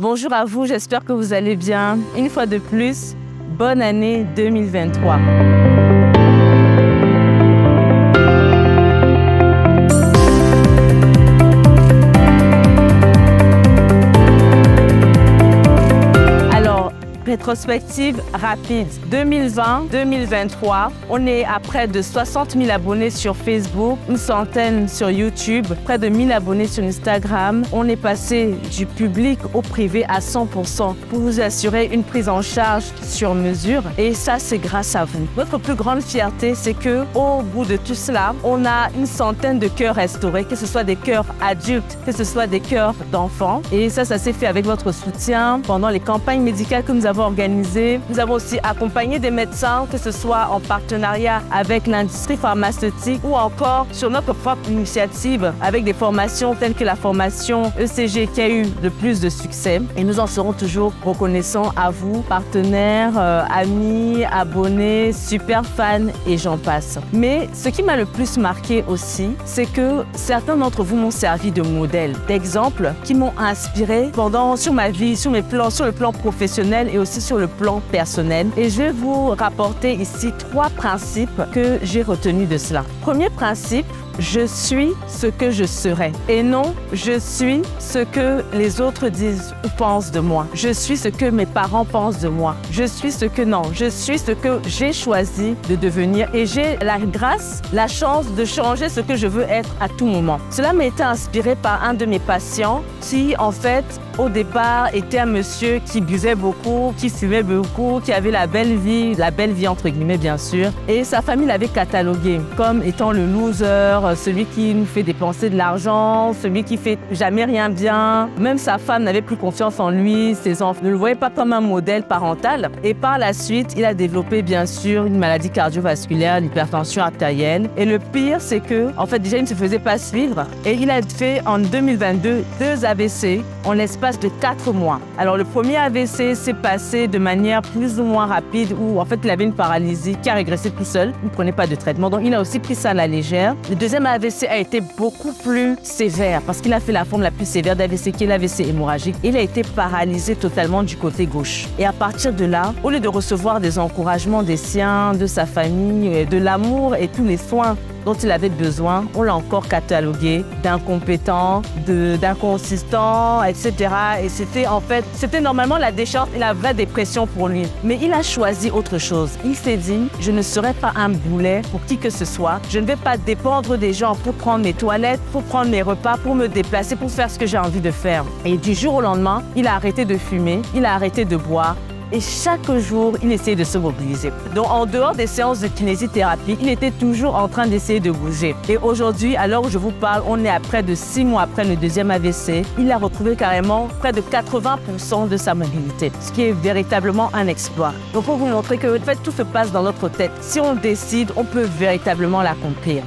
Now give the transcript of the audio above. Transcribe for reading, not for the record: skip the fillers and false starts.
Bonjour à vous, j'espère que vous allez bien. Une fois de plus, bonne année 2023. Rétrospective rapide 2020-2023, on est à près de 60 000 abonnés sur Facebook, une centaine sur YouTube, près de 1000 abonnés sur Instagram. On est passé du public au privé à 100% pour vous assurer une prise en charge sur mesure, et ça c'est grâce à vous. Notre plus grande fierté, c'est que au bout de tout cela, on a une centaine de cœurs restaurés, que ce soit des cœurs adultes, que ce soit des cœurs d'enfants, et ça s'est fait avec votre soutien pendant les campagnes médicales que nous avons organisées. Nous avons aussi accompagné des médecins, que ce soit en partenariat avec l'industrie pharmaceutique ou encore sur notre propre initiative avec des formations telles que la formation ECG qui a eu le plus de succès. Et nous en serons toujours reconnaissants à vous, partenaires, amis, abonnés, super fans et j'en passe. Mais ce qui m'a le plus marqué aussi, c'est que certains d'entre vous m'ont servi de modèle, d'exemple qui m'ont inspiré sur ma vie, sur le plan professionnel et aussi sur le plan personnel. Et je vais vous rapporter ici 3 principes que j'ai retenus de cela. Premier principe, je suis ce que je serai et non je suis ce que les autres disent ou pensent de moi. Je suis ce que mes parents pensent de moi. Je suis ce que j'ai choisi de devenir et j'ai la grâce, la chance de changer ce que je veux être à tout moment. Cela m'a été inspiré par un de mes patients qui en fait au départ était un monsieur qui buvait beaucoup, qui fumait beaucoup, qui avait la belle vie entre guillemets bien sûr, et sa famille l'avait catalogué comme étant le loser, celui qui nous fait dépenser de l'argent, celui qui fait jamais rien bien. Même sa femme n'avait plus confiance en lui, ses enfants ne le voyaient pas comme un modèle parental. Et par la suite, il a développé bien sûr une maladie cardiovasculaire, l'hypertension artérielle. Et le pire, c'est que, en fait, déjà, il ne se faisait pas suivre. Et il a fait en 2022 2 AVC en l'espace de 4 mois. Alors, le premier AVC s'est passé de manière plus ou moins rapide où, en fait, il avait une paralysie qui a régressé tout seul. Il ne prenait pas de traitement. Donc, il a aussi pris ça à la légère. Le deuxième AVC a été beaucoup plus sévère parce qu'il a fait la forme la plus sévère d'AVC qui est l'AVC hémorragique. Il a été paralysé totalement du côté gauche. Et à partir de là, au lieu de recevoir des encouragements des siens, de sa famille, de l'amour et tous les soins dont il avait besoin, on l'a encore catalogué d'incompétent, d'inconsistant, etc. Et c'était normalement la décharge et la vraie dépression pour lui. Mais il a choisi autre chose. Il s'est dit, je ne serai pas un boulet pour qui que ce soit. Je ne vais pas dépendre des gens pour prendre mes toilettes, pour prendre mes repas, pour me déplacer, pour faire ce que j'ai envie de faire. Et du jour au lendemain, il a arrêté de fumer, il a arrêté de boire. Et chaque jour, il essayait de se mobiliser. Donc, en dehors des séances de kinésithérapie, il était toujours en train d'essayer de bouger. Et aujourd'hui, à l'heure où je vous parle, on est à près de 6 mois après le deuxième AVC. Il a retrouvé carrément près de 80% de sa mobilité, ce qui est véritablement un exploit. Donc, pour vous montrer que en fait, tout se passe dans notre tête. Si on décide, on peut véritablement l'accomplir.